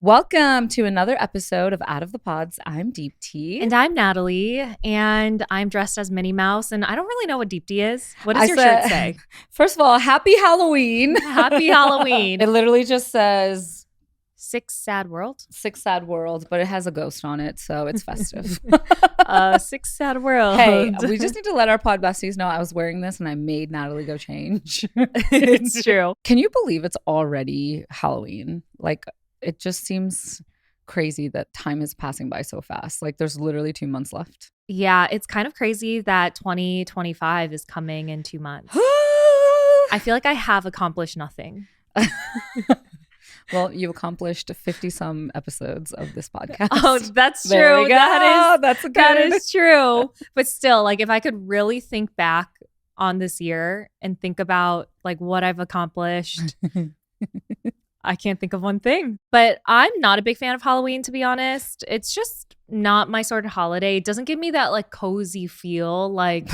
Welcome to another episode of Out of the Pods. I'm Deep T. And I'm Natalie, and I'm dressed as Minnie Mouse, and I don't really know what Deep T is. What does your shirt say? First of all, happy Halloween. Happy Halloween. It literally just says Six Sad World? Six Sad Worlds, but it has a ghost on it, so it's festive. Six Sad World. Hey, we just need to let our pod besties know I was wearing this and I made Natalie go change. It's true. Can you believe it's already Halloween? Like, it just seems crazy that time is passing by so fast. Like, there's literally 2 months left. Yeah, it's kind of crazy that 2025 is coming in 2 months. I feel like I have accomplished nothing. Well, you accomplished 50-some episodes of this podcast. Oh, that's true. There we go. That is true. But still, like, if I could really think back on this year and think about like what I've accomplished, I can't think of one thing. But I'm not a big fan of Halloween, to be honest. It's just not my sort of holiday. It doesn't give me that like cozy feel like,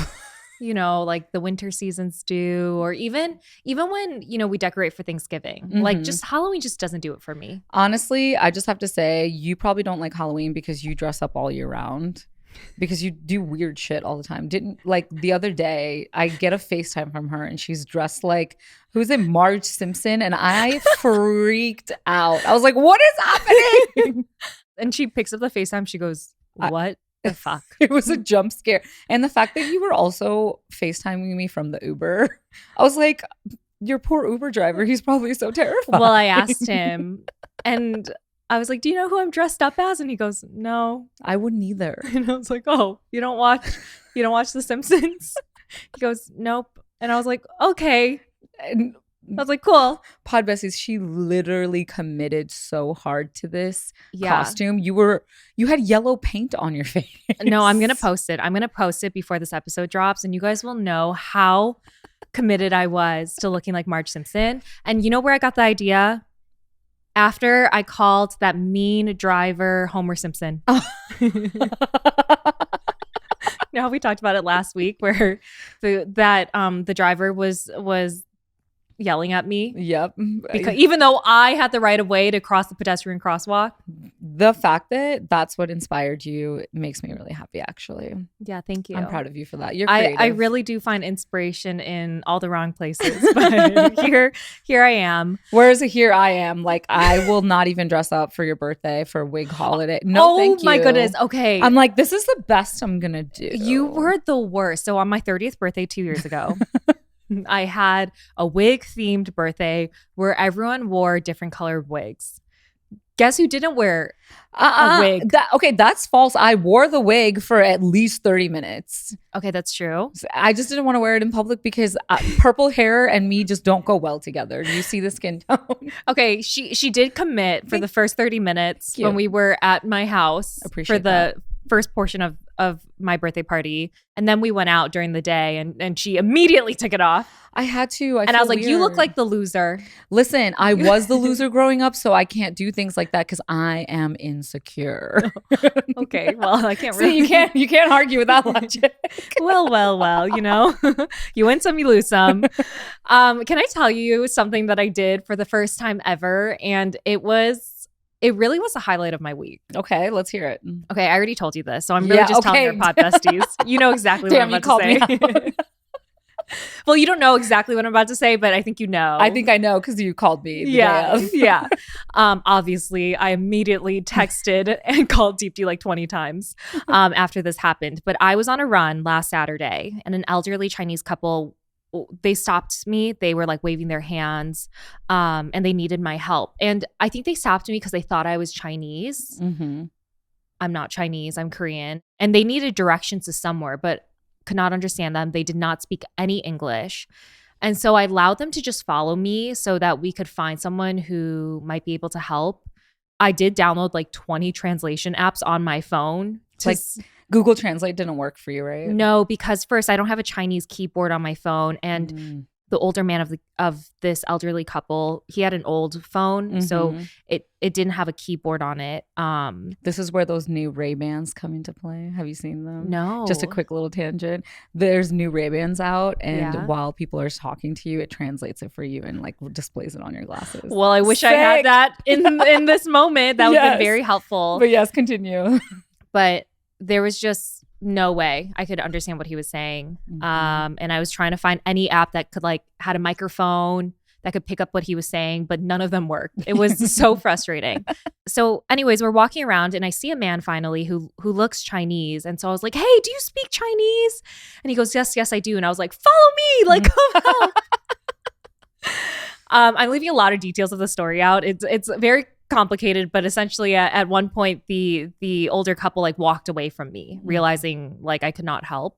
you know, like the winter seasons do, or even when, you know, we decorate for Thanksgiving. Mm-hmm. Like, just Halloween just doesn't do it for me. Honestly, I just have to say, you probably don't like Halloween because you dress up all year round. Because you do weird shit all the time. Like the other day, I get a FaceTime from her and she's dressed like, who's it, Marge Simpson? And I freaked out. I was like, what is happening? And she picks up the FaceTime. She goes, what the fuck? It was a jump scare. And the fact that you were also FaceTiming me from the Uber, I was like, your poor Uber driver. He's probably so terrified. Well, I asked him and I was like, do you know who I'm dressed up as? And he goes, no. I wouldn't either. And I was like, oh, you don't watch The Simpsons? He goes, nope. And I was like, okay. And I was like, cool. Pod Bessies, she literally committed so hard to this costume. You had yellow paint on your face. No, I'm going to post it. I'm going to post it before this episode drops. And you guys will know how committed I was to looking like Marge Simpson. And you know where I got the idea? After I called that mean driver Homer Simpson. Oh. You know how we talked about it last week where the driver was yelling at me? Yep. Because even though I had the right of way to cross the pedestrian crosswalk. The fact that that's what inspired you makes me really happy, actually. Yeah, thank you. I'm proud of you for that. You're creative. I really do find inspiration in all the wrong places. But here I am. Whereas here I am, like, I will not even dress up for your birthday for wig holiday. No, thank you. Oh my goodness. Okay. I'm like, this is the best I'm going to do. You were the worst. So on my 30th birthday 2 years ago, I had a wig themed birthday where everyone wore different colored wigs. Guess who didn't wear a wig? That's false. I wore the wig for at least 30 minutes. Okay, that's true. I just didn't want to wear it in public because purple hair and me just don't go well together. Do you see the skin tone? Okay, she did commit for the first 30 minutes when we were at my house for the first portion of my birthday party. And then we went out during the day and she immediately took it off. I had to. I was like, you look like the loser. Listen, I was the loser growing up, so I can't do things like that because I am insecure. Okay, well, I can't really. So you can't argue with that logic. Well, you know, you win some, you lose some. Can I tell you something that I did for the first time ever? And it really was the highlight of my week. Okay, let's hear it. Okay, I already told you this, so I'm really just telling your pod besties. You know exactly what I'm about to say. Well, you don't know exactly what I'm about to say, but I think you know. I think I know because you called me. Yeah. Obviously, I immediately texted and called Deep D like 20 times after this happened. But I was on a run last Saturday, and an elderly Chinese couple, they stopped me. They were like waving their hands and they needed my help. And I think they stopped me because they thought I was Chinese. Mm-hmm. I'm not Chinese. I'm Korean. And they needed directions to somewhere, but could not understand them. They did not speak any English. And so I allowed them to just follow me so that we could find someone who might be able to help. I did download like 20 translation apps on my phone. Like Google Translate didn't work for you, right? No, because first, I don't have a Chinese keyboard on my phone. And the older man of this elderly couple, he had an old phone, so it didn't have a keyboard on it. This is where those new Ray-Bans come into play. Have you seen them? No. Just a quick little tangent. There's new Ray-Bans out, and while people are talking to you, it translates it for you and like displays it on your glasses. Well, I wish I had that in this moment. That would have been very helpful. But yes, continue. But there was just no way I could understand what he was saying. And I was trying to find any app that could like had a microphone that could pick up what he was saying, but none of them worked. It was so frustrating. So anyways, we're walking around and I see a man finally who looks Chinese. And so I was like, hey, do you speak Chinese? And he goes, yes, I do. And I was like, follow me, like come help. I'm leaving a lot of details of the story out. It's very complicated, but essentially at one point the older couple like walked away from me, realizing like I could not help.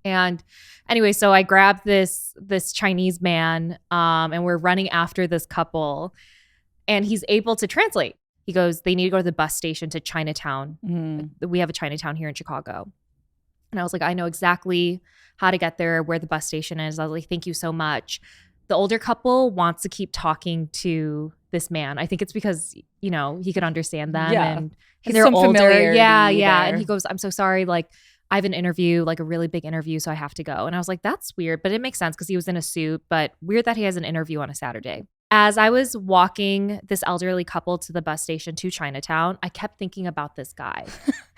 And anyway, so I grabbed this Chinese man and we're running after this couple, and he's able to translate. He goes, they need to go to the bus station to Chinatown. We have a Chinatown here in Chicago. And I was like, I know exactly how to get there, where the bus station is. I was like, thank you so much. The older couple wants to keep talking to this man. I think it's because, you know, he could understand them and they're older. Yeah. And he goes, I'm so sorry. Like, I have an interview, like a really big interview, so I have to go. And I was like, that's weird, but it makes sense because he was in a suit, but weird that he has an interview on a Saturday. As I was walking this elderly couple to the bus station to Chinatown, I kept thinking about this guy.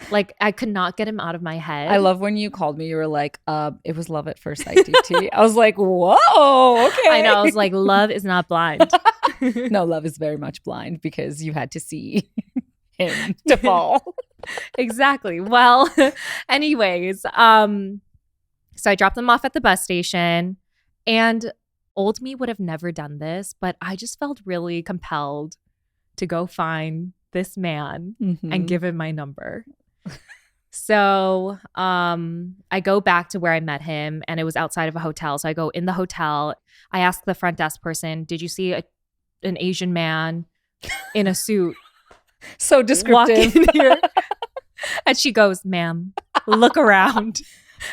Like, I could not get him out of my head. I love when you called me, you were like, it was love at first sight, DT. I was like, whoa, okay. I know. I was like, love is not blind. No, love is very much blind because you had to see him to fall. Exactly. Well, anyways, so I dropped them off at the bus station, and old me would have never done this, but I just felt really compelled to go find this man and give him my number. So I go back to where I met him, and it was outside of a hotel. So I go in the hotel. I ask the front desk person, did you see an Asian man in a suit? So descriptive. Walk in here. And she goes, ma'am, look around.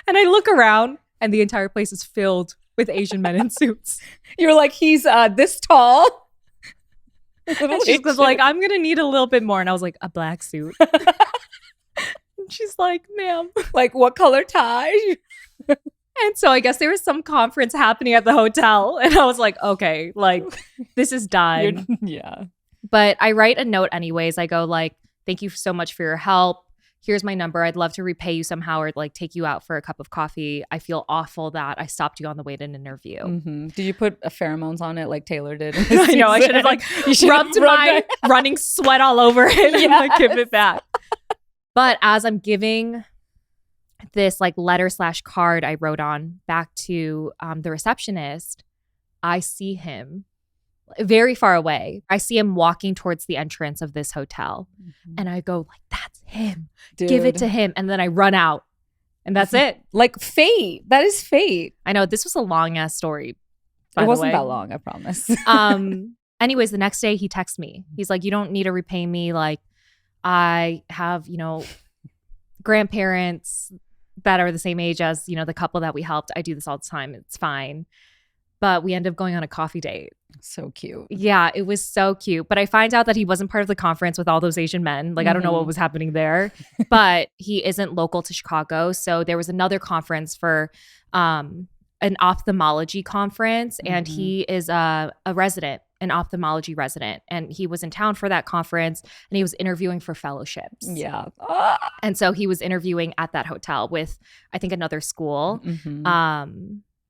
And I look around, and the entire place is filled with Asian men in suits. You're like, he's this tall. And she was like, I'm going to need a little bit more. And I was like, a black suit. And she's like, ma'am. Like, what color tie? And so I guess there was some conference happening at the hotel. And I was like, okay, like, this is done. Yeah. But I write a note anyways. I go like, thank you so much for your help. Here's my number. I'd love to repay you somehow or like take you out for a cup of coffee. I feel awful that I stopped you on the way to an interview. Did you put pheromones on it like Taylor did? I know. I should have like rubbed my running sweat all over it and like give it back. But as I'm giving this like letter/card I wrote on back to the receptionist, I see him very far away. I see him walking towards the entrance of this hotel. And I go like, that's him. Dude. Give it to him. And then I run out. And that's it. Like fate. That is fate. I know. This was a long ass story. It wasn't that long, I promise. Anyways, the next day he texts me. He's like, you don't need to repay me. Like, I have, you know, grandparents that are the same age as, you know, the couple that we helped. I do this all the time. It's fine. But we end up going on a coffee date. So cute. Yeah, it was so cute. But I find out that he wasn't part of the conference with all those Asian men. Like, I don't know what was happening there. But he isn't local to Chicago. So there was another conference for an ophthalmology conference. And he is a resident, an ophthalmology resident. And he was in town for that conference. And he was interviewing for fellowships. Yeah. And so he was interviewing at that hotel with, I think, another school.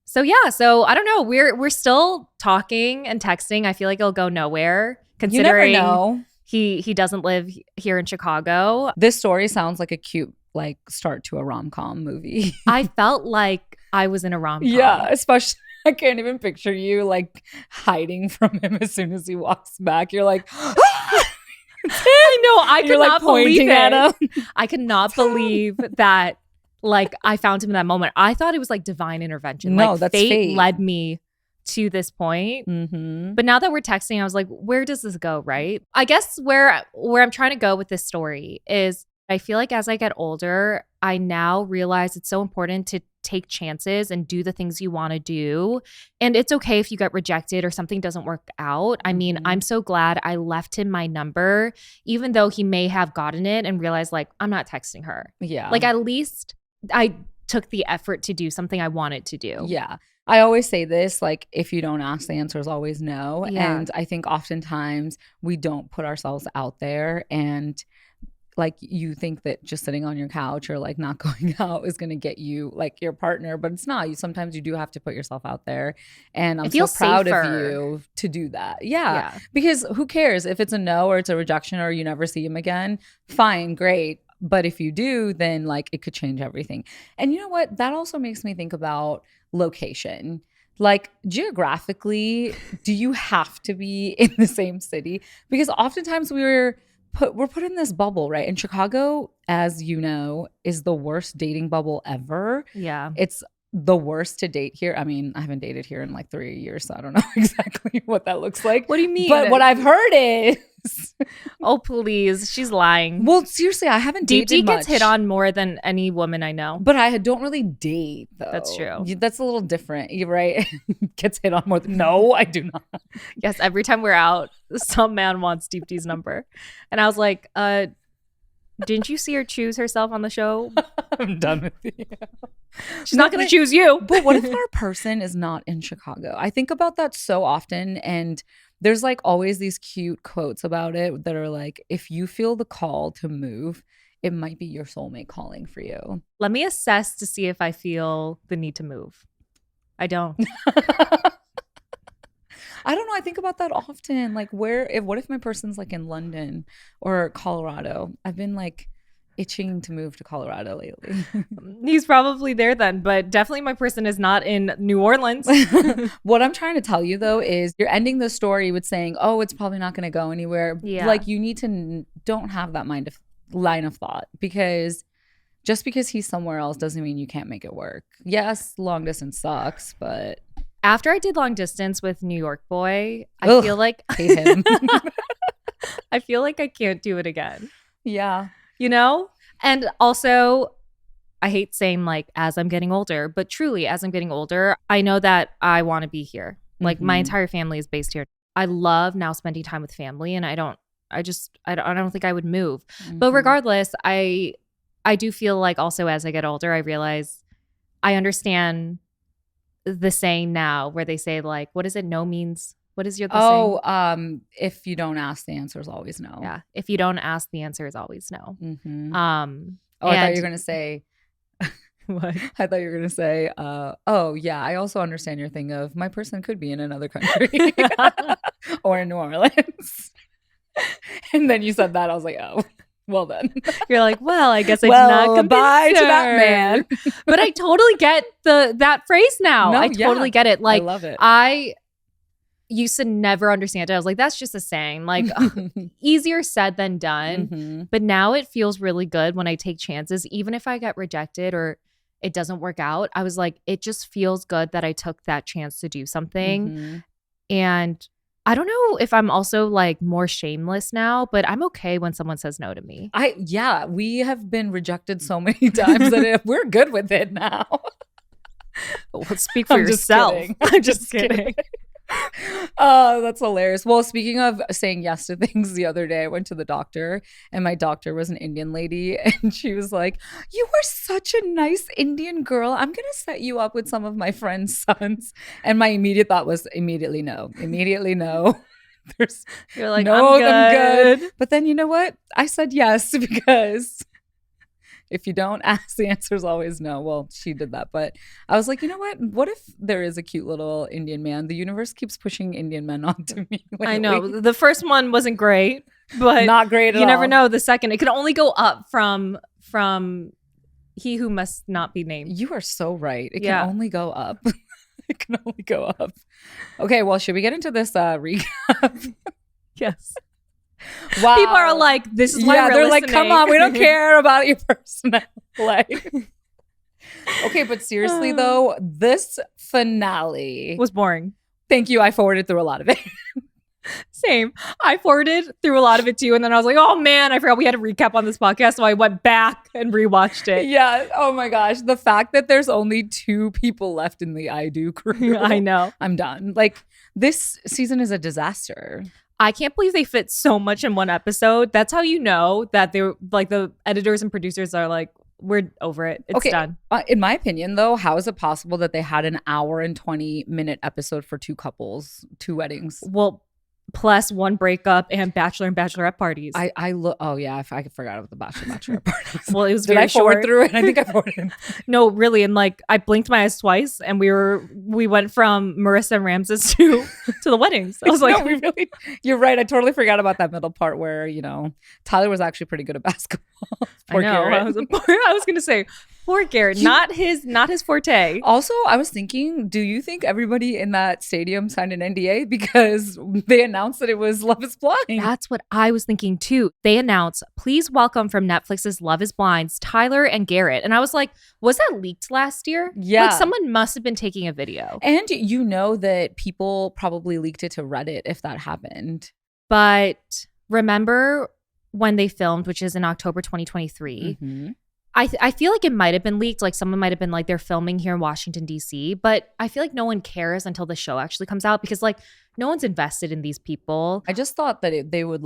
So yeah, so I don't know. We're still talking and texting. I feel like it'll go nowhere considering you never know. He doesn't live here in Chicago. This story sounds like a cute like start to a rom-com movie. I felt like I was in a rom-com. Yeah, especially I can't even picture you like hiding from him as soon as he walks back. You're like, I know. I could not believe it. I could not believe that. Like, I found him in that moment. I thought it was like divine intervention. No, like that's fate led me to this point. But now that we're texting, I was like, where does this go, right? I guess where I'm trying to go with this story is I feel like as I get older, I now realize it's so important to take chances and do the things you want to do. And it's okay if you get rejected or something doesn't work out. I mean, I'm so glad I left him my number, even though he may have gotten it and realized like, I'm not texting her. Yeah. Like at least I took the effort to do something I wanted to do. Yeah. I always say this, like, if you don't ask, the answer is always no. Yeah. And I think oftentimes we don't put ourselves out there, and like you think that just sitting on your couch or like not going out is going to get you like your partner, but it's not. Sometimes you do have to put yourself out there, and I'm so proud of you to do that. Yeah, because who cares if it's a no or it's a rejection or you never see him again? Fine, great. But if you do, then like it could change everything. And you know what? That also makes me think about location. Like geographically, do you have to be in the same city? Because oftentimes we're put in this bubble, right? And Chicago, as you know, is the worst dating bubble ever. Yeah. It's the worst to date here. I mean, I haven't dated here in like 3 years, so I don't know exactly what that looks like. What do you mean? But what I've heard is oh, please. She's lying. Well, seriously, I haven't dated much. gets hit on more than any woman I know. But I don't really date, though. That's true. That's a little different. You're right. Gets hit on more than... No, I do not. Yes, every time we're out, some man wants Deep D's number. And I was like, didn't you see her choose herself on the show? I'm done with you. She's not going to choose you. But what if our person is not in Chicago? I think about that so often, and there's like always these cute quotes about it that are like, if you feel the call to move, it might be your soulmate calling for you. Let me assess to see if I feel the need to move. I don't. I don't know. I think about that often. Like what if my person's like in London or Colorado? I've been like itching to move to Colorado lately. He's probably there then, but definitely my person is not in New Orleans. What I'm trying to tell you though is you're ending the story with saying, oh, it's probably not going to go anywhere. Yeah. Like you need to don't have that line of thought, because just because he's somewhere else doesn't mean you can't make it work. Yes, long distance sucks, but after I did long distance with New York boy, I feel like hate him. I feel like I can't do it again. Yeah. You know? And also, I hate saying like as I'm getting older, but truly as I'm getting older, I know that I want to be here. Like my entire family is based here. I love now spending time with family, and I don't think I would move. But regardless, I do feel like also as I get older, I realize I understand the saying now where they say like, what is it? No means, what is your saying? If you don't ask, the answer is always no. Yeah. If you don't ask, the answer is always no. I thought you were going to say, what? I thought you were going to say, oh yeah, I also understand your thing of my person could be in another country or in New Orleans. And then you said that, I was like, oh, well then. You're like, well, I guess I did not convince bye her. to that man. But I totally get that phrase now. No, I totally get it. Like, I love it. I used to never understand it. I was like, that's just a saying. Like, easier said than done. But now it feels really good when I take chances, even if I get rejected or it doesn't work out. I was like, it just feels good that I took that chance to do something. And I don't know if I'm also like more shameless now, but I'm okay when someone says no to me. We have been rejected so many times that we're good with it now. Well, speak for yourself. I'm just kidding. Oh, that's hilarious. Well, speaking of saying yes to things, the other day I went to the doctor, and my doctor was an Indian lady, and she was like, you are such a nice Indian girl. I'm going to set you up with some of my friends' sons. And my immediate thought was immediately no. You're like, no, I'm good. But then you know what? I said yes because if you don't ask, the answer is always no. Well, she did that. But I was like, you know what? What if there is a cute little Indian man? The universe keeps pushing Indian men onto me lately. I know. The first one wasn't great, but not great at all. You never know. The second, it can only go up from he who must not be named. You are so right. It can only go up. It can only go up. Okay, well, should we get into this recap? Yes. Wow. People are like, this is why we're they're listening. like, come on, we don't care about your personal life. Okay, but seriously though, this finale was boring. Thank you. I forwarded through a lot of it. Same. I forwarded through a lot of it too. And then I was like, oh man, I forgot we had a recap on this podcast. So I went back and rewatched it. Yeah. Oh my gosh. The fact that there's only 2 people left in the I Do crew. I know. I'm done. Like, this season is a disaster. I can't believe they fit so much in one episode. That's how you know that they're like, the editors and producers are like, we're over it. It's done. In my opinion, though, how is it possible that they had an hour and 20-minute episode for 2 couples, 2 weddings? Well, plus 1 breakup and bachelor and bachelorette parties. I look. Oh yeah, I forgot about the bachelorette parties. Well, it was Did very I forward short. through it? I think I forwarded. No, really, and like I blinked my eyes twice, and we went from Marissa and Ramses to the weddings. I was like, no, you're right. I totally forgot about that middle part where Tyler was actually pretty good at basketball. I know. I was gonna say poor Garrett, not his forte. Also, I was thinking, do you think everybody in that stadium signed an NDA because they announced that it was Love Is Blind? That's what I was thinking too. They announced, please welcome from Netflix's Love Is Blind's Tyler and Garrett. And I was like, was that leaked last year? Yeah. Like someone must have been taking a video. And you know that people probably leaked it to Reddit if that happened. But remember when they filmed, which is in October 2023, Mm-hmm. I feel like it might have been leaked. Like someone might have been like, they're filming here in Washington, D.C. But I feel like no one cares until the show actually comes out because like no one's invested in these people. I just thought that they would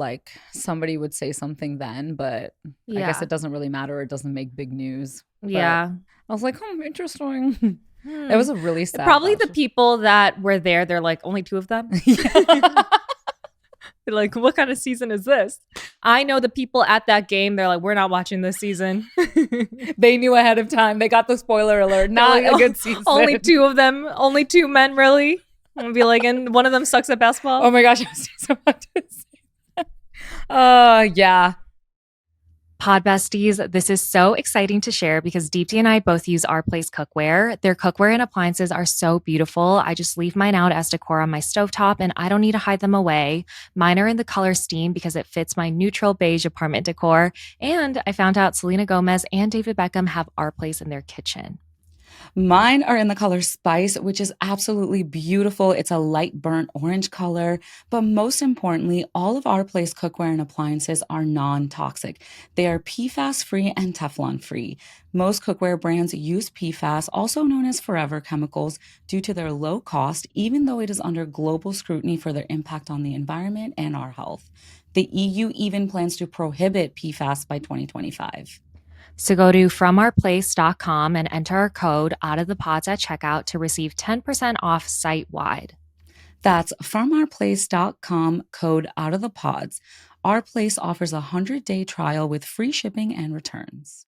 somebody would say something then, but I guess it doesn't really matter. It doesn't make big news. But Yeah. I was like, interesting. It was a really sad. Probably the people that were there, they're like, only 2 of them. They're like, what kind of season is this? I know the people at that game, they're like, we're not watching this season. They knew ahead of time. They got the spoiler alert. Not a good season. Only 2 of them. Only 2 men, really? I'm gonna be like, and one of them sucks at basketball. Oh my gosh, I was just about to say that. Yeah. Pod besties, this is so exciting to share because Deepti and I both use Our Place cookware. Their cookware and appliances are so beautiful. I just leave mine out as decor on my stovetop and I don't need to hide them away. Mine are in the color steam because it fits my neutral beige apartment decor. And I found out Selena Gomez and David Beckham have Our Place in their kitchen. Mine are in the color Spice, which is absolutely beautiful. It's a light burnt orange color. But most importantly, all of Our Place cookware and appliances are non-toxic. They are PFAS-free and Teflon-free. Most cookware brands use PFAS, also known as forever chemicals, due to their low cost, even though it is under global scrutiny for their impact on the environment and our health. The EU even plans to prohibit PFAS by 2025. So go to FromOurPlace.com and enter our code OUTOFTHEPODS at checkout to receive 10% off site-wide. That's FromOurPlace.com, code OUTOFTHEPODS. Our Place offers a 100-day trial with free shipping and returns.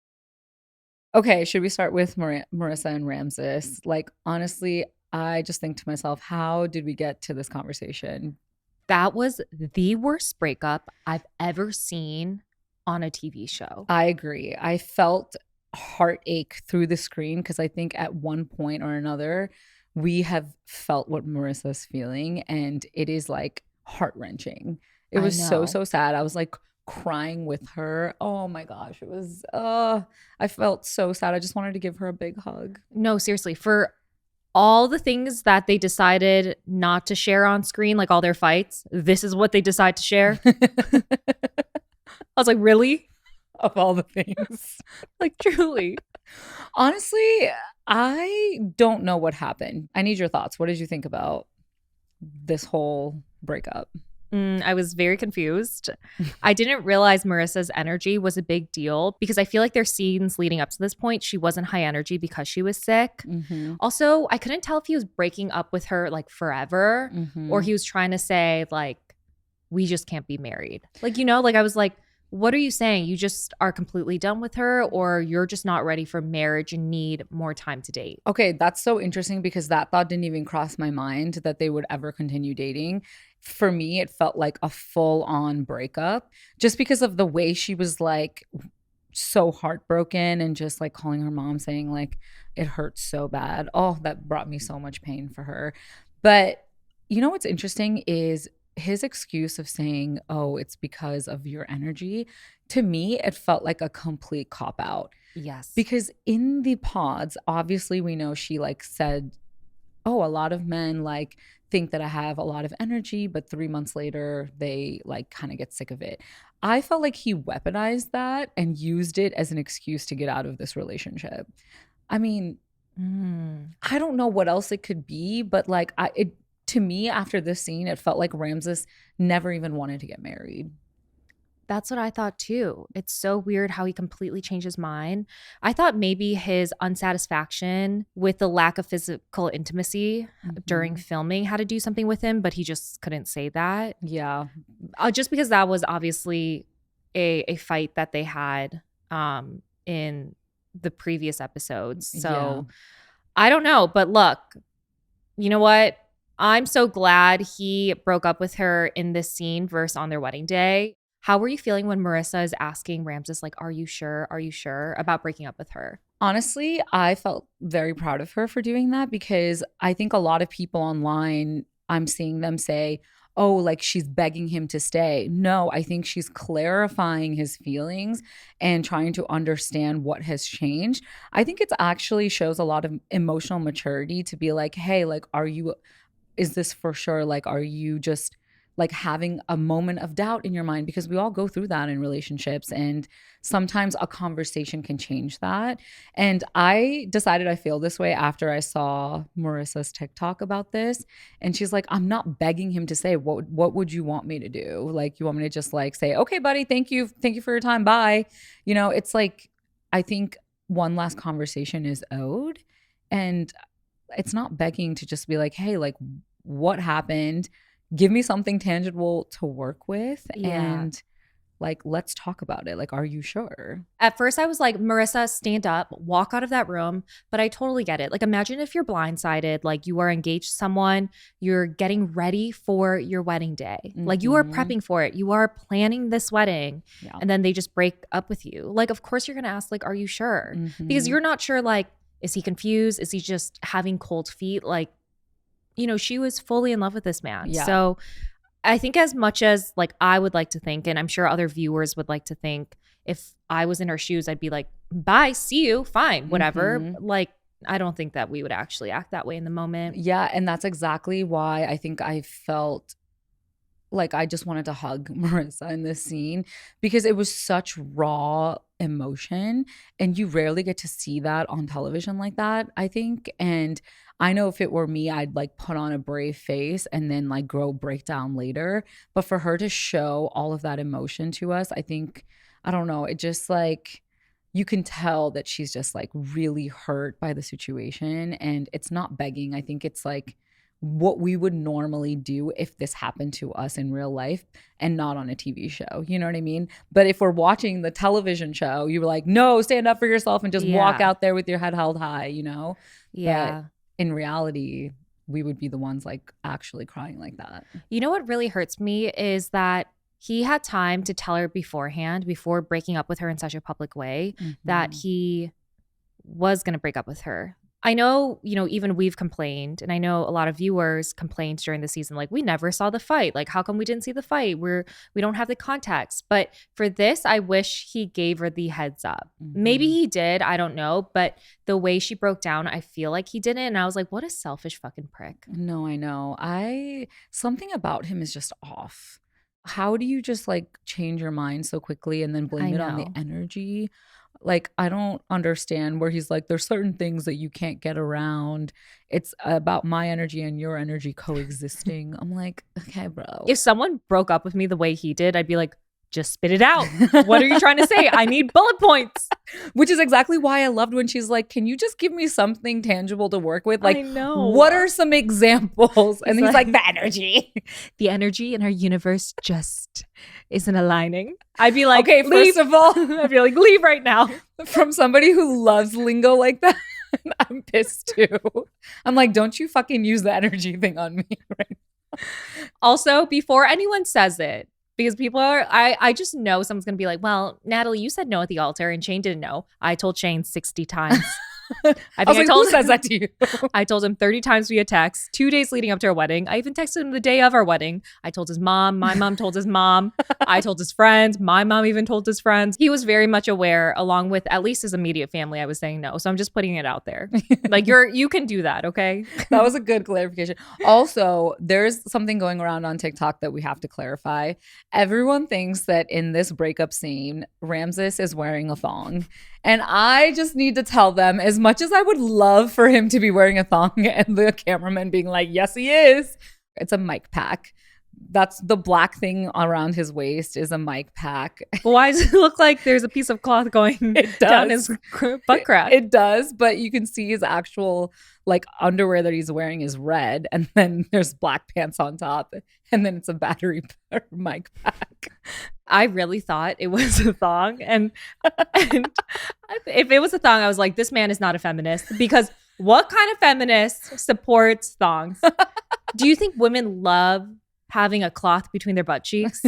Okay, should we start with Marissa and Ramses? Like, honestly, I just think to myself, how did we get to this conversation? That was the worst breakup I've ever seen on a TV show. I agree. I felt heartache through the screen because I think at one point or another, we have felt what Marissa's feeling and it is like heart-wrenching. It was so sad. I was like crying with her. Oh my gosh. It was, I felt so sad. I just wanted to give her a big hug. No, seriously, for all the things that they decided not to share on screen, like all their fights, this is what they decide to share. I was like, really? Of all the things. Like, truly. Honestly, I don't know what happened. I need your thoughts. What did you think about this whole breakup? I was very confused. I didn't realize Marissa's energy was a big deal because I feel like their scenes leading up to this point, she wasn't high energy because she was sick. Mm-hmm. Also, I couldn't tell if he was breaking up with her like forever or he was trying to say like, we just can't be married. Like, like I was like, what are you saying? You just are completely done with her or you're just not ready for marriage and need more time to date? Okay, that's so interesting because that thought didn't even cross my mind that they would ever continue dating. For me, it felt like a full-on breakup just because of the way she was like so heartbroken and just like calling her mom saying like it hurts so bad. Oh, that brought me so much pain for her. But you know what's interesting is his excuse of saying, oh, it's because of your energy. To me, it felt like a complete cop-out. Yes. Because in the pods, obviously we know she like said, oh, a lot of men like think that I have a lot of energy, but 3 months later, they like kind of get sick of it. I felt like he weaponized that and used it as an excuse to get out of this relationship. I mean, I don't know what else it could be, but like to me, after this scene, it felt like Ramses never even wanted to get married. That's what I thought too. It's so weird how he completely changed his mind. I thought maybe his unsatisfaction with the lack of physical intimacy during filming had to do something with him, but he just couldn't say that. Yeah. Just because that was obviously a fight that they had in the previous episodes. So I don't know. But look, you know what? I'm so glad he broke up with her in this scene versus on their wedding day. How were you feeling when Marissa is asking Ramses, like, are you sure? Are you sure about breaking up with her? Honestly, I felt very proud of her for doing that because I think a lot of people online, I'm seeing them say, oh, like she's begging him to stay. No, I think she's clarifying his feelings and trying to understand what has changed. I think it actually shows a lot of emotional maturity to be like, hey, like, is this for sure? Like, are you just like having a moment of doubt in your mind? Because we all go through that in relationships, and sometimes a conversation can change that. And I decided I feel this way after I saw Marissa's TikTok about this, and she's like, I'm not begging him to say, what would you want me to do? Like, you want me to just like say, okay, buddy, thank you for your time, bye. You know, it's like, I think one last conversation is owed, and it's not begging to just be like, hey, like, what happened? Give me something tangible to work with, and like, let's talk about it. Like, are you sure? At first I was like, Marissa, stand up, walk out of that room. But I totally get it. Like, imagine if you're blindsided, like you are engaged to someone, you're getting ready for your wedding day. Like, you are prepping for it. You are planning this wedding. And then they just break up with you. Like, of course you're going to ask, like, are you sure? Because you're not sure, like, is he confused? Is he just having cold feet? Like, you know, she was fully in love with this man. So I think as much as like I would like to think, and I'm sure other viewers would like to think, if I was in her shoes, I'd be like, bye, see you, fine, whatever. Like, I don't think that we would actually act that way in the moment. Yeah. And that's exactly why I think I felt like I just wanted to hug Marissa in this scene, because it was such raw emotion, and you rarely get to see that on television like that, I think. And I know if it were me, I'd like put on a brave face and then like break down later. But for her to show all of that emotion to us, I think, I don't know, it just like, you can tell that she's just like really hurt by the situation, and it's not begging. I think it's like what we would normally do if this happened to us in real life and not on a TV show. You know what I mean? But if we're watching the television show, you were like, no, stand up for yourself and just walk out there with your head held high, you know? But in reality, we would be the ones like actually crying like that. You know what really hurts me is that he had time to tell her beforehand, before breaking up with her in such a public way, that he was going to break up with her. I know, you know, even we've complained, and I know a lot of viewers complained during the season, like, we never saw the fight. Like, how come we didn't see the fight? We don't have the context. But for this, I wish he gave her the heads up. Maybe he did, I don't know. But the way she broke down, I feel like he didn't. And I was like, what a selfish fucking prick. No, I know. Something about him is just off. How do you just like change your mind so quickly and then blame it on the energy? Like, I don't understand where he's like, there's certain things that you can't get around. It's about my energy and your energy coexisting. I'm like, okay, bro. If someone broke up with me the way he did, I'd be like, just spit it out. What are you trying to say? I need bullet points. Which is exactly why I loved when she's like, can you just give me something tangible to work with? Like, I know. What are some examples? And he's like, the energy. The energy in her universe just isn't aligning. I'd be like, okay, leave. First of all, I'd be like, leave right now. From somebody who loves lingo like that, I'm pissed too. I'm like, don't you fucking use the energy thing on me right now. Also, before anyone says it, because people are, I just know someone's going to be like, well, Natalie, you said no at the altar and Shane didn't know. I told Shane 60 times. I was think like, who says that to you? I told him 30 times via text, 2 days leading up to our wedding. I even texted him the day of our wedding. I told his mom. My mom told his mom. I told his friends. My mom even told his friends. He was very much aware, along with at least his immediate family. I was saying no. So I'm just putting it out there. Like you can do that, okay? That was a good clarification. Also, there's something going around on TikTok that we have to clarify. Everyone thinks that in this breakup scene, Ramses is wearing a thong. And I just need to tell them, as much as I would love for him to be wearing a thong and the cameraman being like, yes, he is, it's a mic pack. That's the black thing around his waist is a mic pack. But why does it look like there's a piece of cloth going down his butt crack? It does, but you can see his actual like underwear that he's wearing is red, and then there's black pants on top, and then it's a battery mic pack. I really thought it was a thong, and if it was a thong, I was like, this man is not a feminist, because what kind of feminist supports thongs? Do you think women love having a cloth between their butt cheeks?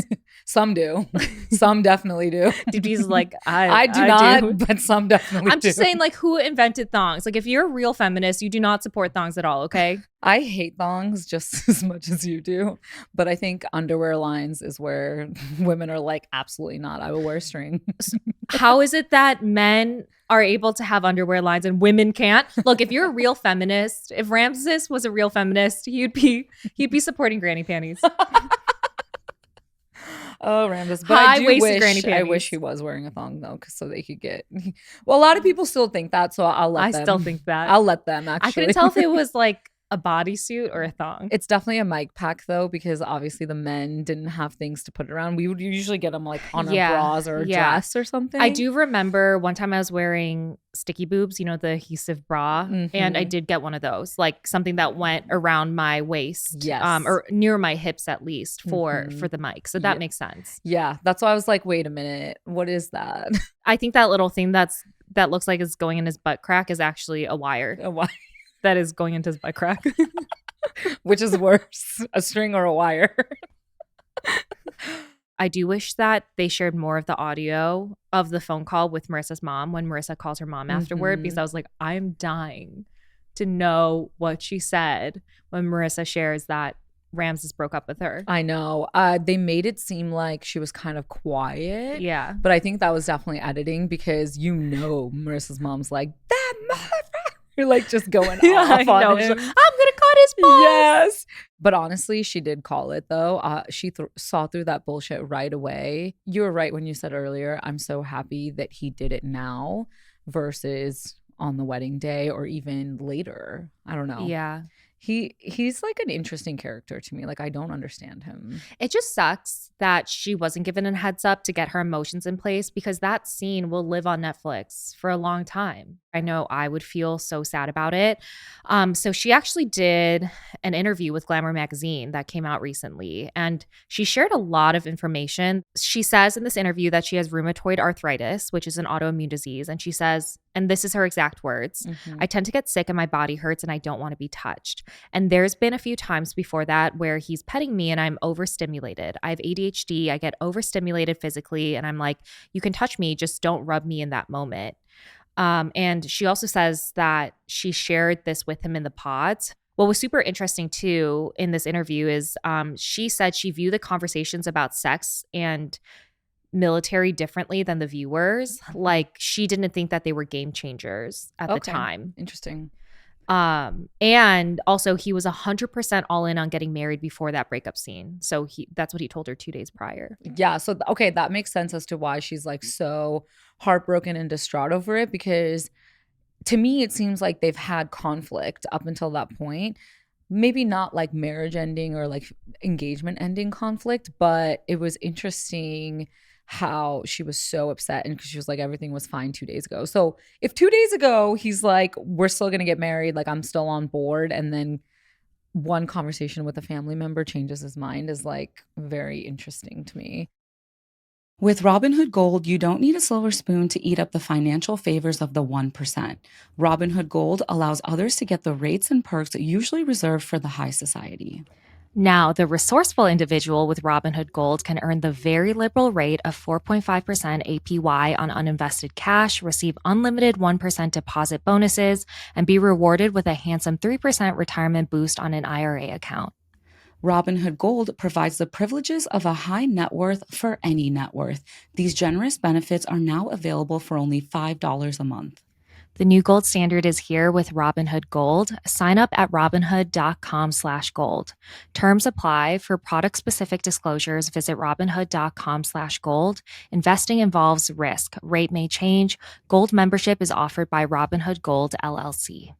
Some do. Some definitely do. DB's like, I do not, but some definitely do. I'm just saying, like, who invented thongs? Like, if you're a real feminist, you do not support thongs at all, okay? I hate thongs just as much as you do. But I think underwear lines is where women are like, absolutely not. I will wear string. How is it that men are able to have underwear lines and women can't? Look, if you're a real feminist, if Ramses was a real feminist, he'd be supporting granny panties. Oh, Ramses. But I do High-waisted granny wish, I panties. wish he was wearing a thong though, so they could get. Well, a lot of people still think that, so I'll let them. I still think that. I'll let them actually. I couldn't tell if it was like a bodysuit or a thong. It's definitely a mic pack though, because obviously the men didn't have things to put it around. We would usually get them like on our bras or a dress or something. I do remember one time I was wearing sticky boobs, you know, the adhesive bra, and I did get one of those, like something that went around my waist, or near my hips at least for the mic. So that makes sense. Yeah, that's why I was like, wait a minute, what is that? I think that little thing that looks like it's going in his butt crack is actually a wire. A wire. That is going into his butt crack. Which is worse, a string or a wire? I do wish that they shared more of the audio of the phone call with Marissa's mom when Marissa calls her mom afterward, because I was like, I'm dying to know what she said when Marissa shares that Ramses broke up with her. I know. They made it seem like she was kind of quiet. Yeah. But I think that was definitely editing, because Marissa's mom's like, that motherfucker. You're like just going off on him. I'm gonna cut his balls. Yes. But honestly, she did call it though. She saw through that bullshit right away. You were right when you said earlier, I'm so happy that he did it now versus on the wedding day or even later. I don't know. Yeah. He's like an interesting character to me. Like, I don't understand him. It just sucks that she wasn't given a heads up to get her emotions in place, because that scene will live on Netflix for a long time. I know I would feel so sad about it. So she actually did an interview with Glamour magazine that came out recently, and she shared a lot of information. She says in this interview that she has rheumatoid arthritis, which is an autoimmune disease. And she says, and this is her exact words, I tend to get sick and my body hurts and I don't want to be touched. And there's been a few times before that where he's petting me and I'm overstimulated. I have ADHD. I get overstimulated physically. And I'm like, you can touch me, just don't rub me in that moment. And she also says that she shared this with him in the pods. What was super interesting too in this interview is she said she viewed the conversations about sex and military differently than the viewers. Like, she didn't think that they were game changers at the time. Interesting. And also he was 100% all in on getting married before that breakup scene. So that's what he told her 2 days prior. Yeah. So, okay, that makes sense as to why she's like so heartbroken and distraught over it, because to me, it seems like they've had conflict up until that point. Maybe not like marriage ending or like engagement ending conflict, but it was interesting how she was so upset, and because she was like, everything was fine 2 days ago. So if 2 days ago he's like, we're still gonna get married, like I'm still on board, and then one conversation with a family member changes his mind, is like very interesting to me. With Robinhood Gold, you don't need a silver spoon to eat up the financial favors of the 1%. Robinhood Gold allows others to get the rates and perks usually reserved for the high society. Now, the resourceful individual with Robinhood Gold can earn the very liberal rate of 4.5% APY on uninvested cash, receive unlimited 1% deposit bonuses, and be rewarded with a handsome 3% retirement boost on an IRA account. Robinhood Gold provides the privileges of a high net worth for any net worth. These generous benefits are now available for only $5 a month. The new gold standard is here with Robinhood Gold. Sign up at robinhood.com/gold. Terms apply. For product-specific disclosures, visit robinhood.com/gold. Investing involves risk. Rate may change. Gold membership is offered by Robinhood Gold, LLC.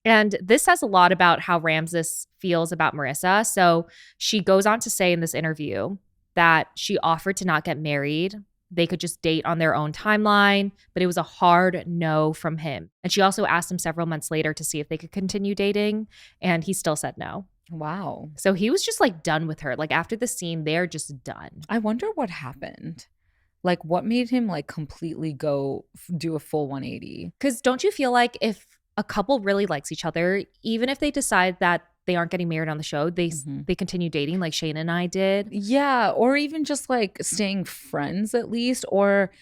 And this says a lot about how Ramses feels about Marissa. So she goes on to say in this interview that she offered to not get married. They could just date on their own timeline, but it was a hard no from him. And she also asked him several months later to see if they could continue dating, and he still said no. Wow. So he was just like done with her. Like after the scene, they're just done. I wonder what happened. Like what made him like completely go do a full 180? Because don't you feel like if a couple really likes each other, even if they decide that they aren't getting married on the show, they continue dating like Shane and I did? Yeah, or even just like staying friends at least, or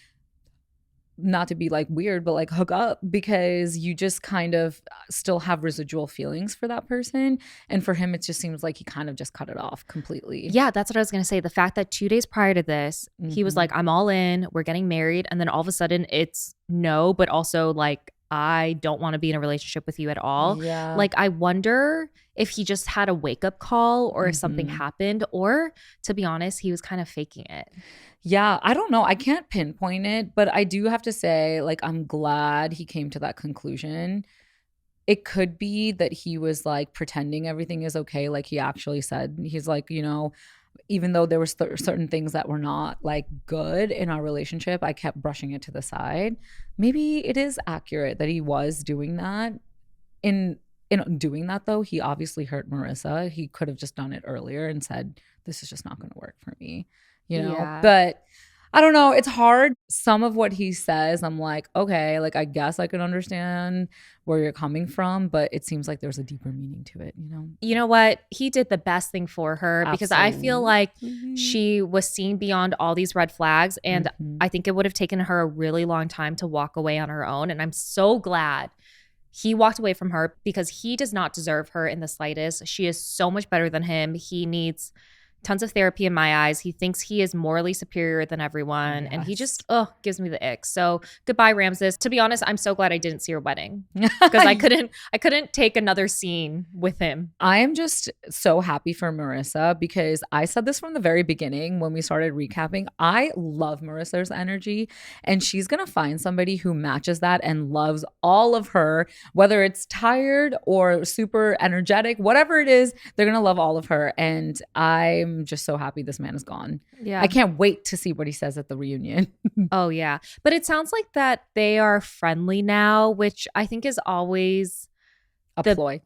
not to be like weird, but like hook up, because you just kind of still have residual feelings for that person. And for him, it just seems like he kind of just cut it off completely. Yeah, that's what I was going to say. The fact that 2 days prior to this, he was like, I'm all in, we're getting married. And then all of a sudden it's no, but also like, I don't want to be in a relationship with you at all. Yeah. Like, I wonder if he just had a wake up call or if something happened, or to be honest, he was kind of faking it. Yeah, I don't know. I can't pinpoint it, but I do have to say, like, I'm glad he came to that conclusion. It could be that he was like pretending everything is okay. Like he actually said, he's like, you know, even though there was certain things that were not like good in our relationship, I kept brushing it to the side. Maybe it is accurate that he was doing that. In doing that though, he obviously hurt Marissa. He could have just done it earlier and said, this is just not going to work for me, you know? Yeah. But I don't know. It's hard. Some of what he says, I'm like, okay, like I guess I can understand where you're coming from, but it seems like there's a deeper meaning to it, you know? You know what? He did the best thing for her because I feel like she was seeing beyond all these red flags. And I think it would have taken her a really long time to walk away on her own. And I'm so glad he walked away from her because he does not deserve her in the slightest. She is so much better than him. He needs tons of therapy in my eyes. He thinks he is morally superior than everyone. Yes. And he just, gives me the ick. So goodbye, Ramses. To be honest, I'm so glad I didn't see her wedding because I couldn't take another scene with him. I am just so happy for Marissa because I said this from the very beginning when we started recapping. I love Marissa's energy and she's going to find somebody who matches that and loves all of her, whether it's tired or super energetic, whatever it is, they're going to love all of her. And I'm just so happy this man is gone. Yeah. I can't wait to see what he says at the reunion. Oh, yeah. But it sounds like that they are friendly now, which I think is always a ploy.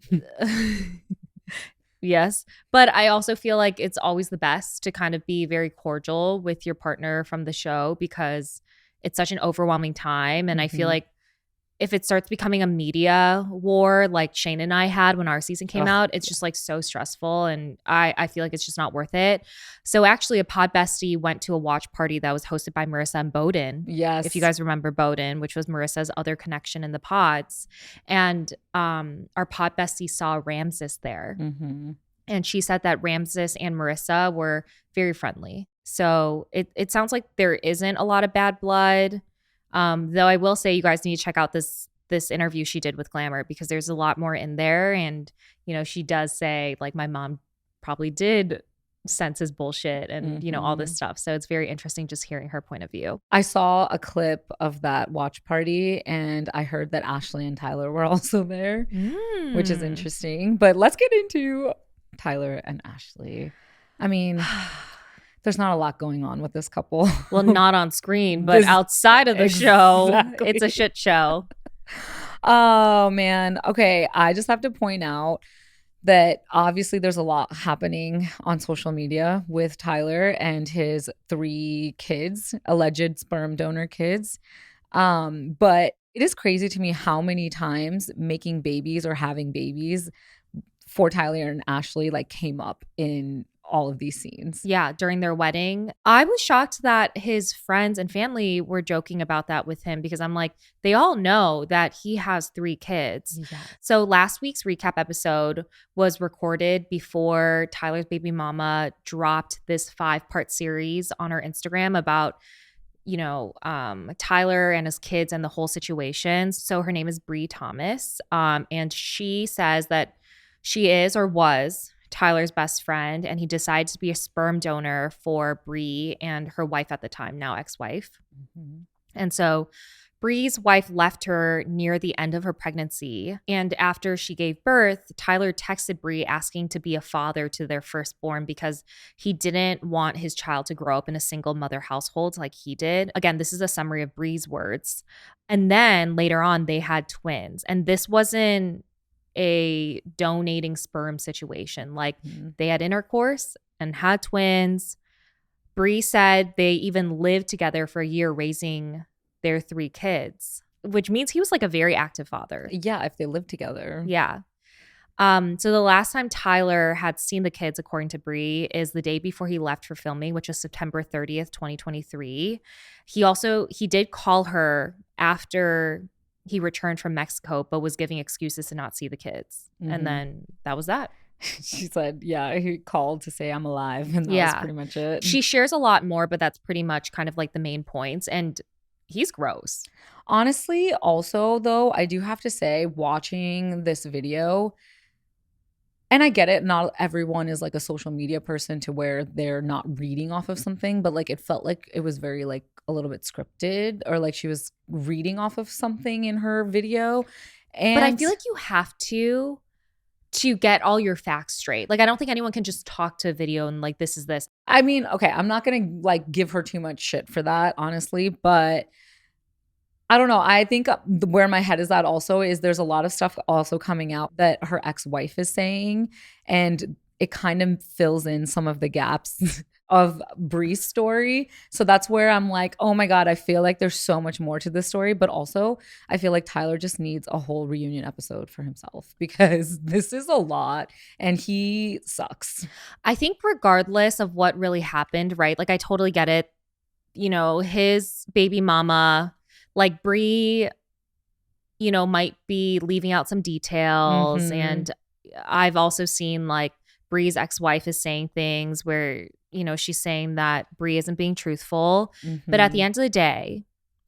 Yes. But I also feel like it's always the best to kind of be very cordial with your partner from the show because it's such an overwhelming time. And I feel like if it starts becoming a media war like Shane and I had when our season came out, it's just like so stressful. And I feel like it's just not worth it. So actually a pod bestie went to a watch party that was hosted by Marissa and Bowden. Yes. If you guys remember Bowden, which was Marissa's other connection in the pods. And our pod bestie saw Ramses there. And she said that Ramses and Marissa were very friendly. So it sounds like there isn't a lot of bad blood. Though I will say you guys need to check out this interview she did with Glamour because there's a lot more in there. And, you know, she does say like my mom probably did sense his bullshit and, you know, all this stuff. So it's very interesting just hearing her point of view. I saw a clip of that watch party and I heard that Ashley and Tyler were also there, which is interesting. But let's get into Tyler and Ashley. I mean... There's not a lot going on with this couple. Well, not on screen, but outside of the show, it's a shit show. Oh, man. Okay. I just have to point out that obviously there's a lot happening on social media with Tyler and his 3 kids, alleged sperm donor kids. But it is crazy to me how many times making babies or having babies for Tyler and Ashley like came up in all of these scenes. Yeah, during their wedding. I was shocked that his friends and family were joking about that with him because I'm like, they all know that he has 3 kids. Yeah. So last week's recap episode was recorded before Tyler's baby mama dropped this 5-part series on her Instagram about, you know, Tyler and his kids and the whole situation. So her name is Bree Thomas. And she says that she is or was Tyler's best friend, and he decided to be a sperm donor for Bree and her wife at the time, now ex-wife. Mm-hmm. And so Bree's wife left her near the end of her pregnancy. And after she gave birth, Tyler texted Bree asking to be a father to their firstborn because he didn't want his child to grow up in a single mother household like he did. Again, this is a summary of Bree's words. And then later on, they had twins. And this wasn't a donating sperm situation. Like they had intercourse and had twins. Bree said they even lived together for a year raising their 3 kids, which means he was like a very active father. Yeah, if they lived together. Yeah. So the last time Tyler had seen the kids, according to Bree, is the day before he left for filming, which is September 30th, 2023. He did call her after he returned from Mexico, but was giving excuses to not see the kids. Mm-hmm. And then that was that. She said, yeah, he called to say I'm alive. And that was pretty much it. She shares a lot more, but that's pretty much kind of like the main points. And he's gross. Honestly, also, though, I do have to say, watching this video, and I get it, not everyone is like a social media person to where they're not reading off of something, but like it felt like it was very like a little bit scripted, or like she was reading off of something in her video. But I feel like you have to get all your facts straight. Like I don't think anyone can just talk to a video and like this is this. I mean, okay, I'm not gonna like give her too much shit for that, honestly, but I don't know. I think where my head is at also is there's a lot of stuff also coming out that her ex-wife is saying, and it kind of fills in some of the gaps of Bree's story. So that's where I'm like, oh my God, I feel like there's so much more to this story. But also I feel like Tyler just needs a whole reunion episode for himself because this is a lot and he sucks. I think regardless of what really happened, right? Like I totally get it. You know, his baby mama, like Bree, you know, might be leaving out some details. Mm-hmm. And I've also seen like Bree's ex-wife is saying things where, you know, she's saying that Bree isn't being truthful. Mm-hmm. But at the end of the day,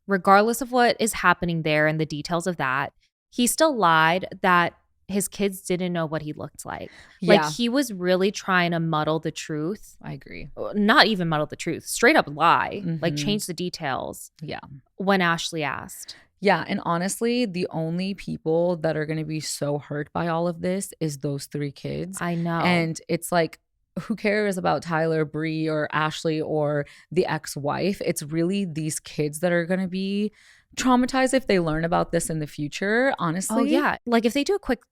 regardless of what is happening there and the details of that, he still lied that his kids didn't know what he looked like. Yeah. Like he was really trying to muddle the truth. I agree. Not even muddle the truth, straight up lie, like Mm-hmm. change the details. Yeah. When Ashley asked. Yeah. And honestly, the only people that are going to be so hurt by all of this is those 3 kids. I know. And it's like, who cares about Tyler, Bree, or Ashley, or the ex-wife? It's really these kids that are going to be traumatized if they learn about this in the future, honestly. Oh, yeah. Like if they do a quick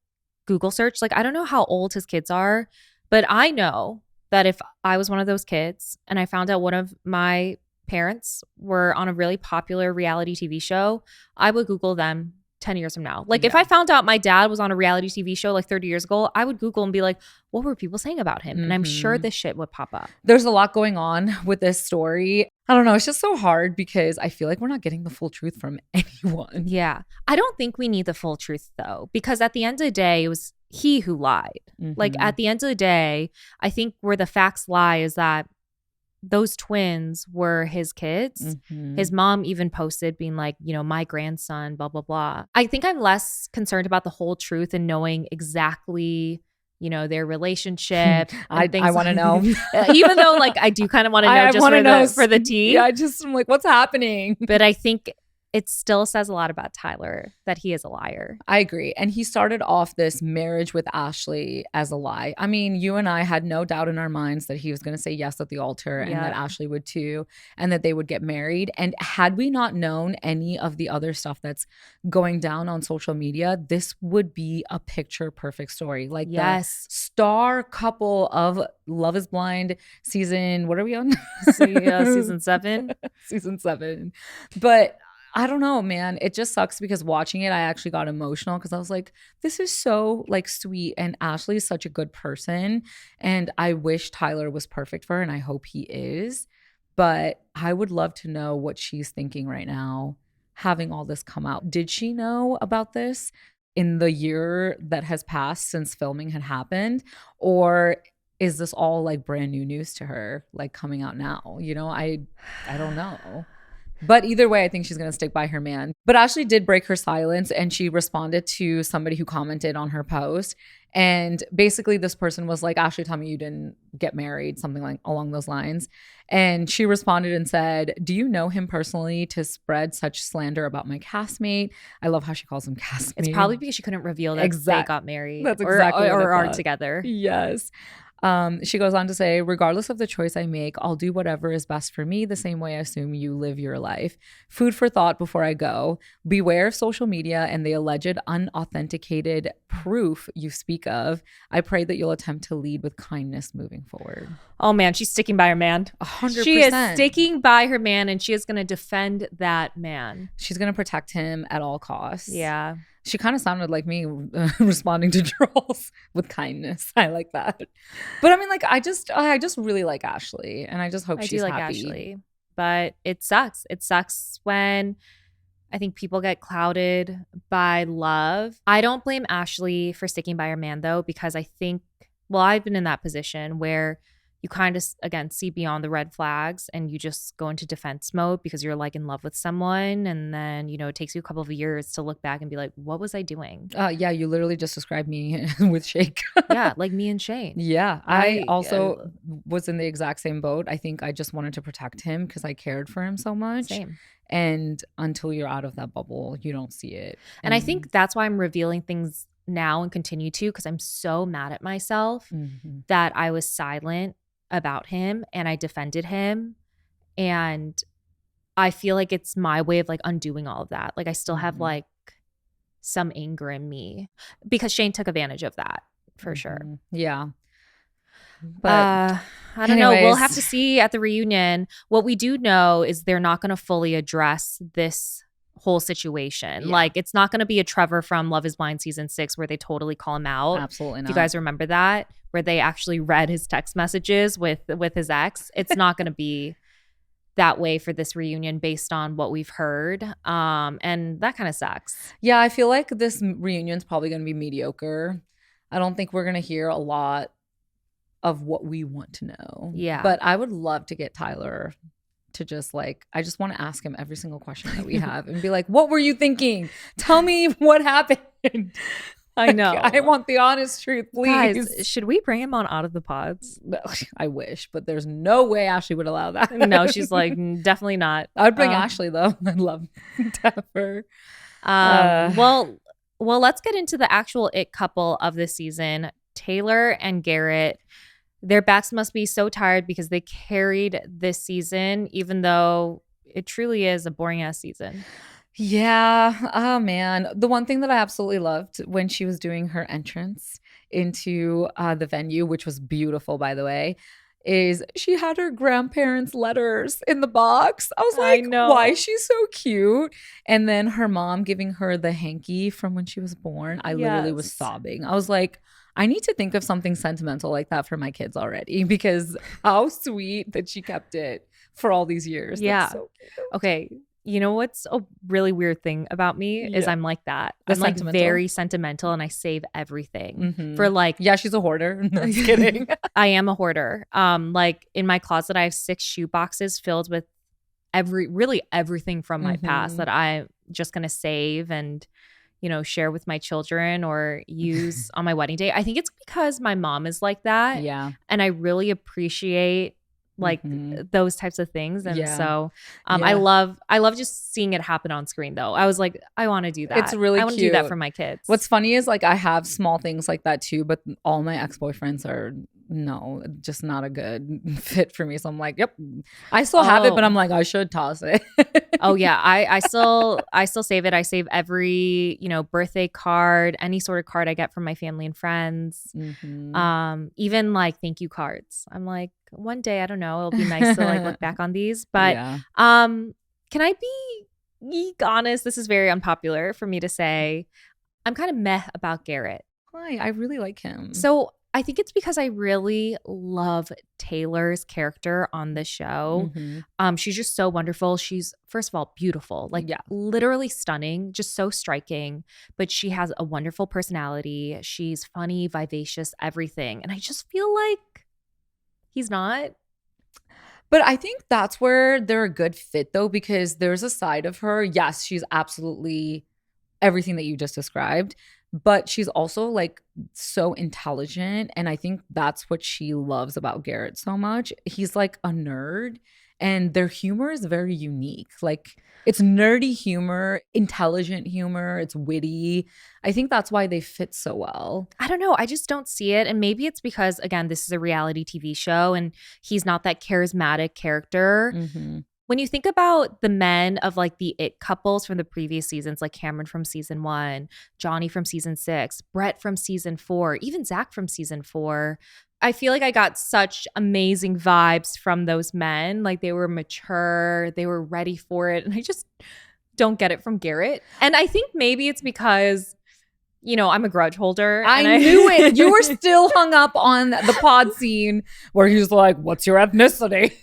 Google search, like I don't know how old his kids are, but I know that if I was one of those kids and I found out one of my parents were on a really popular reality TV show, I would Google them 10 years from now. Like if I found out my dad was on a reality TV show like 30 years ago, I would Google and be like, what were people saying about him? And I'm sure this shit would pop up. There's a lot going on with this story. I don't know. It's just so hard because I feel like we're not getting the full truth from anyone. Yeah. I don't think we need the full truth though, because at the end of the day, it was he who lied. Like at the end of the day, I think where the facts lie is that those twins were his kids. His mom even posted being like, you know, my grandson, blah, blah, blah. I think I'm less concerned about the whole truth and knowing exactly, you know, their relationship. I want to know. Even though like I do kind of want to know just for the tea. Yeah, I'm like, what's happening? But I think it still says a lot about Tyler that he is a liar. I agree. And he started off this marriage with Ashley as a lie. I mean, you and I had no doubt in our minds that he was going to say yes at the altar and that Ashley would too, and that they would get married. And had we not known any of the other stuff that's going down on social media, this would be a picture perfect story. Like the star couple of Love is Blind season, what are we on? Season 7. Season 7. But I don't know, man. It just sucks because watching it, I actually got emotional because I was like, this is so like sweet. And Ashley is such a good person. And I wish Tyler was perfect for her, and I hope he is. But I would love to know what she's thinking right now, having all this come out. Did she know about this in the year that has passed since filming had happened? Or is this all like brand new news to her, like coming out now? You know, I don't know. But either way, I think she's going to stick by her man. But Ashley did break her silence, and she responded to somebody who commented on her post. And basically this person was like, Ashley, tell me you didn't get married, something like along those lines. And she responded and said, do you know him personally to spread such slander about my castmate? I love how she calls him castmate. It's probably because she couldn't reveal that they got married. That's exactly or what I are thought. together. Yes. She goes on to say, regardless of the choice I make, I'll do whatever is best for me, the same way I assume you live your life. Food for thought before I go. Beware of social media and the alleged unauthenticated proof you speak of. I pray that you'll attempt to lead with kindness moving forward. Oh man, she's sticking by her man. 100%. She is sticking by her man, and she is going to defend that man. She's going to protect him at all costs. Yeah. She kind of sounded like me responding to trolls with kindness. I like that. But I mean, like, I just really like Ashley, and I just hope she's like happy. Ashley, but it sucks. It sucks when I think people get clouded by love. I don't blame Ashley for sticking by her man though, because I think, well, I've been in that position where you kind of, again, see beyond the red flags and you just go into defense mode because you're like in love with someone. And then, you know, it takes you a couple of years to look back and be like, what was I doing? Yeah, you literally just described me with Shake. Yeah, like me and Shane. Yeah, I also was in the exact same boat. I think I just wanted to protect him because I cared for him so much. Same. And until you're out of that bubble, you don't see it. And I think that's why I'm revealing things now and continue to, because I'm so mad at myself that I was silent about him and I defended him. And I feel like it's my way of like undoing all of that. Like I still have like some anger in me because Shane took advantage of that for sure. Yeah. But I don't know. We'll have to see at the reunion. What we do know is they're not going to fully address this whole situation. Yeah. Like it's not going to be a Trevor from Love is Blind season 6 where they totally call him out. Absolutely not. If you guys remember that, where they actually read his text messages with his ex, it's not going to be that way for this reunion based on what we've heard. And that kind of sucks. Yeah, I feel like this reunion's probably going to be mediocre. I don't think we're going to hear a lot of what we want to know. Yeah. But I would love to get Tyler to just like, I just want to ask him every single question that we have and be like, what were you thinking? Tell me what happened. I know. I want the honest truth, please. Guys, should we bring him on Out of the Pods? I wish, but there's no way Ashley would allow that. No, she's like, definitely not. I'd bring Ashley though. I'd love to have her. Well, let's get into the actual it couple of this season. Taylor and Garrett. Their backs must be so tired because they carried this season, even though it truly is a boring ass season. Yeah. Oh, man. The one thing that I absolutely loved when she was doing her entrance into the venue, which was beautiful, by the way, is she had her grandparents' letters in the box. I was like, why is she so cute? And then her mom giving her the hanky from when she was born. I literally was sobbing. I was like, I need to think of something sentimental like that for my kids already, because how sweet that she kept it for all these years. Yeah. That's so cute. Okay. You know what's a really weird thing about me is I'm like that. I'm like very sentimental and I save everything for like. Yeah, she's a hoarder. No, just kidding. I am a hoarder. Like in my closet, I have 6 shoe boxes filled with everything from my past that I'm just going to save and, you know, share with my children or use on my wedding day. I think it's because my mom is like that. Yeah. And I really appreciate like those types of things. And so I love just seeing it happen on screen though. I was like, I want to do that. It's really I want to do that for my kids. What's funny is like I have small things like that too, but all my ex-boyfriends are just not a good fit for me. So I'm like, yep, I still have it, but I'm like, I should toss it. Oh yeah. I still save it. I save every, you know, birthday card, any sort of card I get from my family and friends. Even like thank you cards. I'm like, one day, I don't know, it'll be nice to like look back on these. But can I be honest, this is very unpopular for me to say. I'm kind of meh about Garrett. Why? I really like him. So I think it's because I really love Taylor's character on the show. She's just so wonderful. She's, first of all, beautiful, like literally stunning, just so striking. But she has a wonderful personality. She's funny, vivacious, everything. And I just feel like he's not. But I think that's where they're a good fit, though, because there's a side of her. Yes, she's absolutely everything that you just described. But she's also like so intelligent. And I think that's what she loves about Garrett so much. He's like a nerd and their humor is very unique. Like it's nerdy humor, intelligent humor. It's witty. I think that's why they fit so well. I don't know. I just don't see it. And maybe it's because, again, this is a reality TV show and he's not that charismatic character. When you think about the men of like the it couples from the previous seasons, like Cameron from season 1, Johnny from season 6, Brett from season 4, even Zach from season 4, I feel like I got such amazing vibes from those men. Like they were mature, they were ready for it. And I just don't get it from Garrett. And I think maybe it's because, you know, I'm a grudge holder. I knew it. You were still hung up on the pod scene where he's like, what's your ethnicity?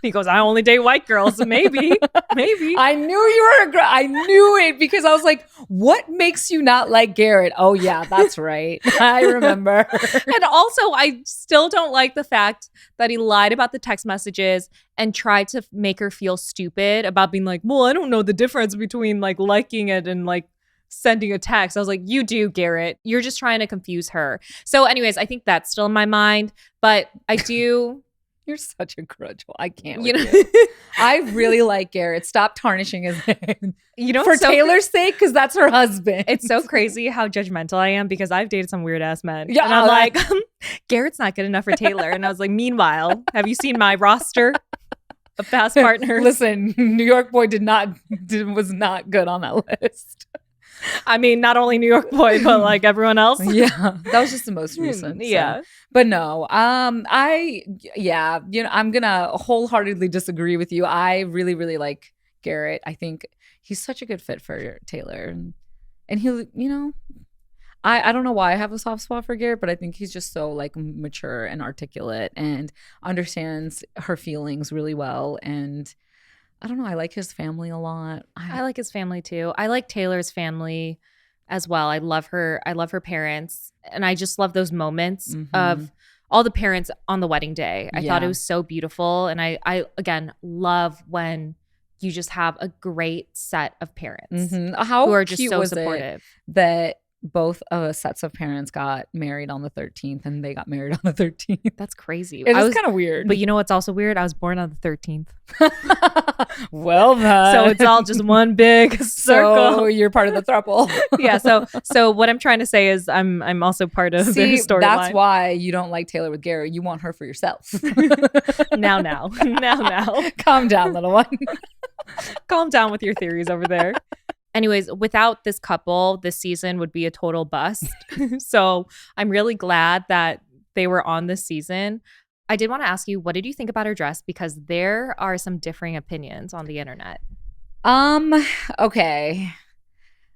He goes, I only date white girls. Maybe. I knew you were I knew it because I was like, what makes you not like Garrett? Oh, yeah, that's right. I remember. And also, I still don't like the fact that he lied about the text messages and tried to make her feel stupid about being like, well, I don't know the difference between like liking it and like sending a text. I was like, you do, Garrett. You're just trying to confuse her. So anyways, I think that's still in my mind. But I do... You're such a grudge. I can't with you. I really like Garrett. Stop tarnishing his name. You know, for Taylor's sake, because that's her husband. It's so crazy how judgmental I am because I've dated some weird ass men. Yeah, and I'm like, Garrett's not good enough for Taylor. And I was like, meanwhile, have you seen my roster of past partners? Listen, New York Boy was not good on that list. I mean, not only New York Boy, but like everyone else. Yeah, that was just the most recent. Yeah. So. But no, I'm gonna wholeheartedly disagree with you. I really, really like Garrett. I think he's such a good fit for Taylor, and he'll, I don't know why I have a soft spot for Garrett, but I think he's just so like mature and articulate and understands her feelings really well. And I don't know, I like his family a lot. I like his family too. I like Taylor's family as well. I love her parents. And I just love those moments of all the parents on the wedding day. I thought it was so beautiful. And I again love when you just have a great set of parents who are just so supportive. That both sets of parents got married on the 13th and they got married on the 13th. That's crazy. It was kind of weird. But you know what's also weird? I was born on the 13th. Well, then. So it's all just one big circle. So you're part of the throuple. Yeah. So what I'm trying to say is I'm also part of the storyline. That's why you don't like Taylor with Garrett. You want her for yourself. Now. Calm down, little one. Calm down with your theories over there. Anyways, without this couple, this season would be a total bust. So I'm really glad that they were on this season. I did want to ask you, what did you think about her dress? Because there are some differing opinions on the internet. Okay.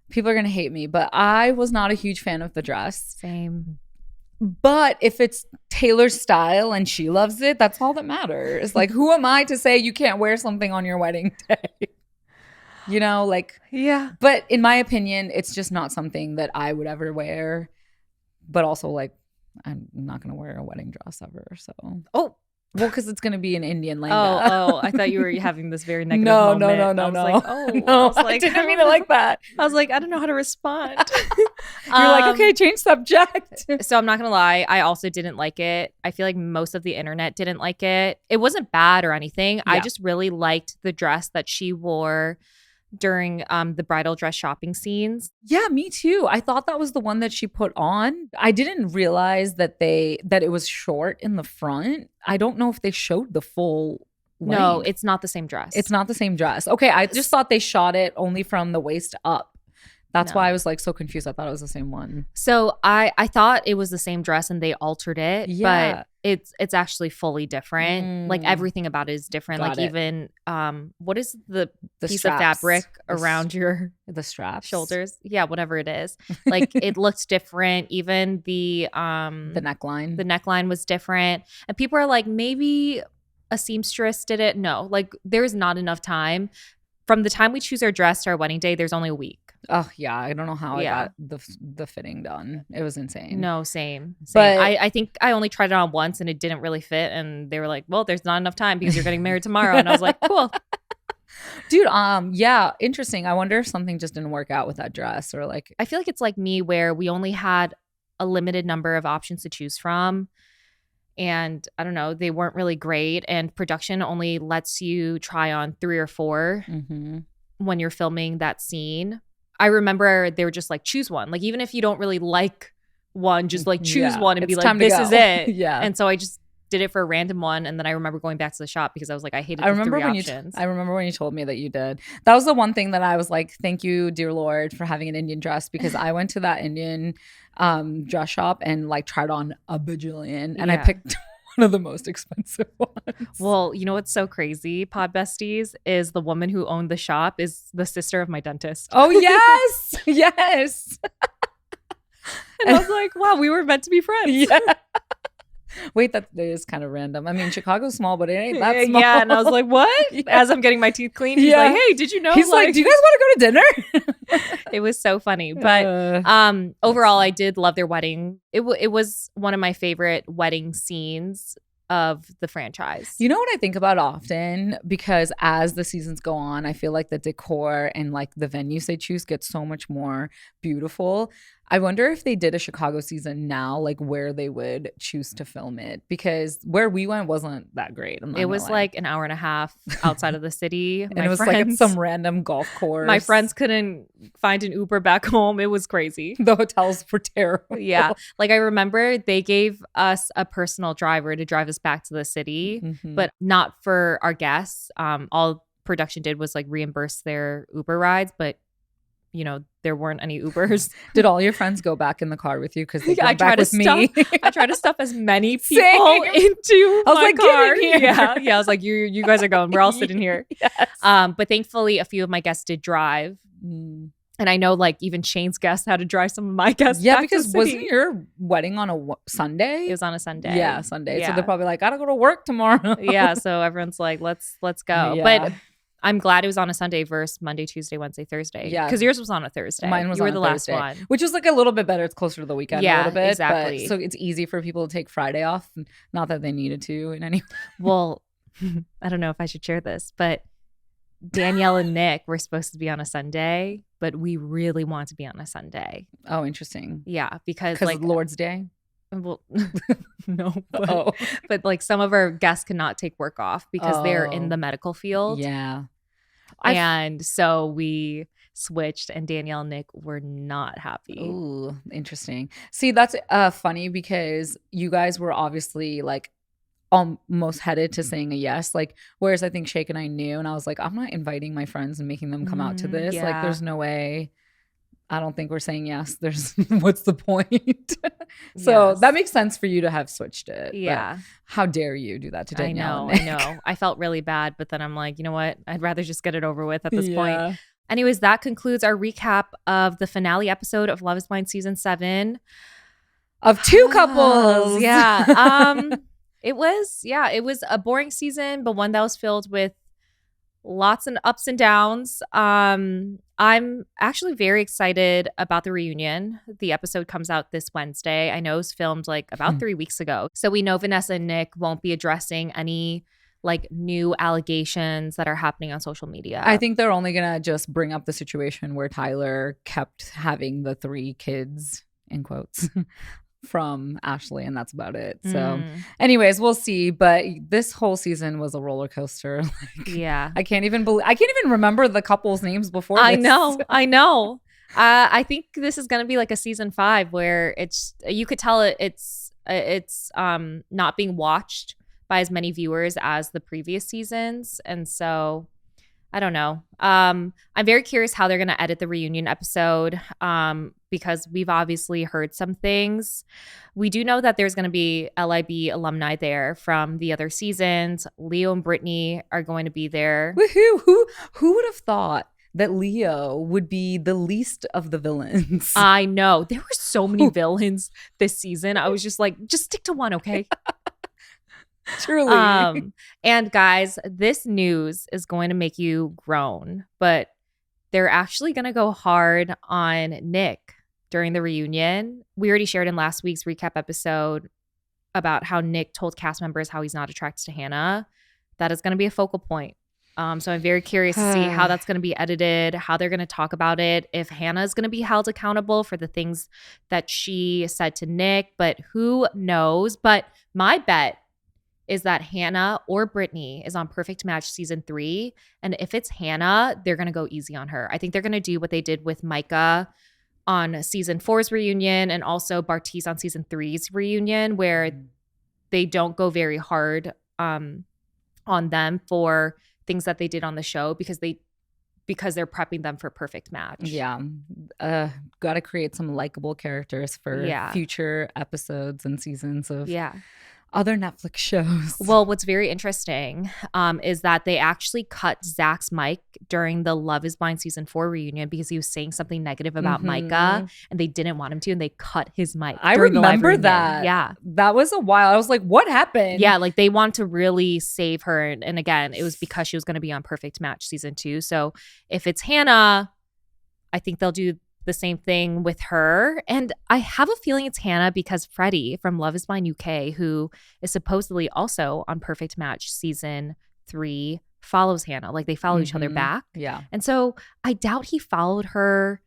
People are going to hate me, but I was not a huge fan of the dress. Same. But if it's Taylor's style and she loves it, that's all that matters. Like, who am I to say you can't wear something on your wedding day? Yeah. But in my opinion, it's just not something that I would ever wear. But also, like, I'm not going to wear a wedding dress ever. So, well, because it's going to be an Indian lehenga. Oh, I thought you were having this very negative No. I didn't mean it like that. I was like, I don't know how to respond. You're like, okay, change subject. So I'm not going to lie. I also didn't like it. I feel like most of the internet didn't like it. It wasn't bad or anything. Yeah. I just really liked the dress that she wore during the bridal dress shopping scenes. Yeah, me too. I thought that was the one that she put on. I didn't realize that it was short in the front. I don't know if they showed the full length. No, it's not the same dress. It's not the same dress. Okay, I just thought they shot it only from the waist up. That's why I was like so confused. I thought it was the same one. So I thought it was the same dress and they altered it. Yeah. But It's actually fully different. Like everything about it is different. Got like it. even what is the piece straps. of fabric around your the straps, shoulders? Yeah, whatever it is. Like it looked different. Even the neckline. the neckline was different. And people are like, maybe a seamstress did it. No, like there's not enough time. From the time we choose our dress to our wedding day, there's only a week. Oh yeah, I don't know how Yeah. I got the fitting done. It was insane. No, same. But- I think I only tried it on once and it didn't really fit. And they were like, well, there's not enough time because you're getting married tomorrow. And I was like, cool. Dude, yeah, interesting. I wonder if something just didn't work out with that dress or like I feel like it's like me where we only had a limited number of options to choose from. And I don't know, they weren't really great. And production only lets you try on 3 or 4 when you're filming that scene. I remember they were just like, choose one. Like, even if you don't really like one, just like choose one and it's be like, time to this go. is it. Yeah. And so I just did it for a random one. And then I remember going back to the shop because I was like, I hated the I remember 3 when options. I remember when you told me that you did. That was the one thing that I was like, thank you, dear Lord, for having an Indian dress, because I went to that Indian dress shop and like tried on a bajillion and I Yeah. picked one of the most expensive ones. Well, you know what's so crazy, Pod Besties, is the woman who owned the shop is the sister of my dentist. Oh yes. Yes. And I was like, wow, we were meant to be friends. Yeah. Wait, that is kind of random. I mean, Chicago's small, but it ain't that small. Yeah, and I was like, what? Yeah. As I'm getting my teeth cleaned, he's Yeah. like, hey, did you know? He's like, do you guys want to go to dinner? It was so funny. But overall, I did love their wedding. It was one of my favorite wedding scenes of the franchise. You know what I think about often? Because as the seasons go on, I feel like the decor and like the venues they choose get so much more beautiful. I wonder if they did a Chicago season now, like where they would choose to film it, because where we went wasn't that great. It was like an hour and a half outside of the city. and it was like at some random golf course. My friends couldn't find an Uber back home. It was crazy. The hotels were terrible. Yeah. Like I remember they gave us a personal driver to drive us back to the city, Mhm. but not for our guests. All production did was like reimburse their Uber rides, but you know, there weren't any Ubers. Did all your friends go back in the car with you? Because they I went back with me. I tried to stuff as many Same. people into I was my like, car. get in here. Yeah. I was like, you guys are going. We're all sitting here. Yes. But thankfully, a few of my guests did drive. Mm. And I know like even Shane's guests had to drive some of my guests Yeah, back because to the wasn't city. your wedding on a Sunday? It was on a Sunday. Yeah, Sunday. So Yeah. they're probably like, gotta go to work tomorrow. Yeah. So everyone's like, let's go. Yeah. But I'm glad it was on a Sunday versus Monday, Tuesday, Wednesday, Thursday. Yeah. Because yours was on a Thursday. Mine was you were on the a last Thursday, one. which is like a little bit better. It's closer to the weekend a Yeah, little bit. exactly. But, so it's easy for people to take Friday off. Not that they needed to in any. Well, I don't know if I should share this, but Danielle and Nick were supposed to be on a Sunday, but we really want to be on a Sunday. Oh, interesting. Yeah, because Because like Lord's Day. well, no, but, Oh, but like some of our guests cannot take work off because they're in Oh. the medical field. yeah. And so we switched, and Danielle and Nick were not happy. Ooh, interesting. See, that's funny because you guys were obviously like almost headed to saying a yes. Like, whereas I think Shake and I knew, and I was like, I'm not inviting my friends and making them come out to this. Like, yeah. there's no way. I don't think we're saying yes. There's what's the point? So Yes. that makes sense for you to have switched it. but Yeah, how dare you do that to I Danielle? know. and I Nick? know. I felt really bad, but then I'm like, you know what? I'd rather just get it over with at this point. Yeah. Anyways, that concludes our recap of the finale episode of Love is Blind season 7. Of two couples. Yeah. It was a boring season, but one that was filled with lots and ups and downs. I'm actually very excited about the reunion. The episode comes out this Wednesday. I know it was filmed like about 3 weeks ago. So we know Vanessa and Nick won't be addressing any like new allegations that are happening on social media. I think they're only gonna just bring up the situation where Tyler kept having the 3 kids in quotes from Ashley, and that's about it. So anyways, we'll see. But this whole season was a roller coaster. Like, Yeah. I can't even remember the couple's names before I this. know. I think this is gonna be like a season 5 where you could tell it's not being watched by as many viewers as the previous seasons, and so I don't know. I'm very curious how they're going to edit the reunion episode because we've obviously heard some things. We do know that there's going to be LIB alumni there from the other seasons. Leo and Brittany are going to be there. Woohoo! Who would have thought that Leo would be the least of the villains? I know. There were so many villains this season. I was just like, just stick to one, okay? Truly. And guys, this news is going to make you groan, but they're actually going to go hard on Nick during the reunion. We already shared in last week's recap episode about how Nick told cast members how he's not attracted to Hannah. That is going to be a focal point. So I'm very curious to see how that's going to be edited, how they're going to talk about it, if Hannah is going to be held accountable for the things that she said to Nick, but who knows? But my bet is that Hannah or Brittany is on Perfect Match season 3. And if it's Hannah, they're going to go easy on her. I think they're going to do what they did with Micah on season 4's reunion and also Bartise on season 3's reunion, where they don't go very hard on them for things that they did on the show because they're prepping them for Perfect Match. Yeah. Got to create some likable characters for future episodes and seasons of other Netflix shows. Well, what's very interesting is that they actually cut Zach's mic during the Love is Blind season 4 reunion because he was saying something negative about Micah and they didn't want him to, and they cut his mic. I remember that. Yeah. That was a while. I was like, what happened? Yeah, like they want to really save her. And again, it was because she was going to be on Perfect Match season 2. So if it's Hannah, I think they'll do the same thing with her. And I have a feeling it's Hannah because Freddie from Love is Blind UK, who is supposedly also on Perfect Match season 3, follows Hannah. Like they follow each other back. Yeah. And so I doubt he followed her,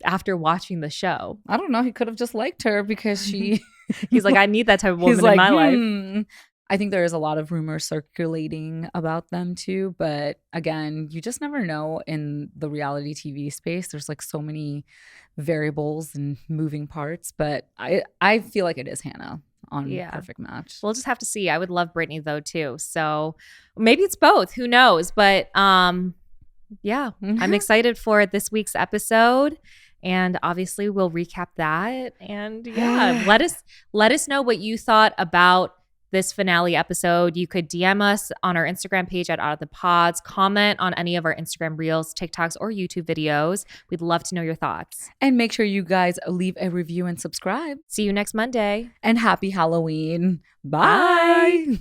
after watching the show. I don't know. He could have just liked her because she... He's like, I need that type of woman in my life. I think there is a lot of rumors circulating about them too. But again, you just never know in the reality TV space. There's like so many variables and moving parts. But I feel like it is Hannah on Perfect Match. We'll just have to see. I would love Brittany though too. So maybe it's both. Who knows? But I'm excited for this week's episode. And obviously we'll recap that. And let us know what you thought about this finale episode. You could DM us on our Instagram page at Out of the Pods, comment on any of our Instagram reels, TikToks, or YouTube videos. We'd love to know your thoughts. And make sure you guys leave a review and subscribe. See you next Monday. And happy Halloween. Bye.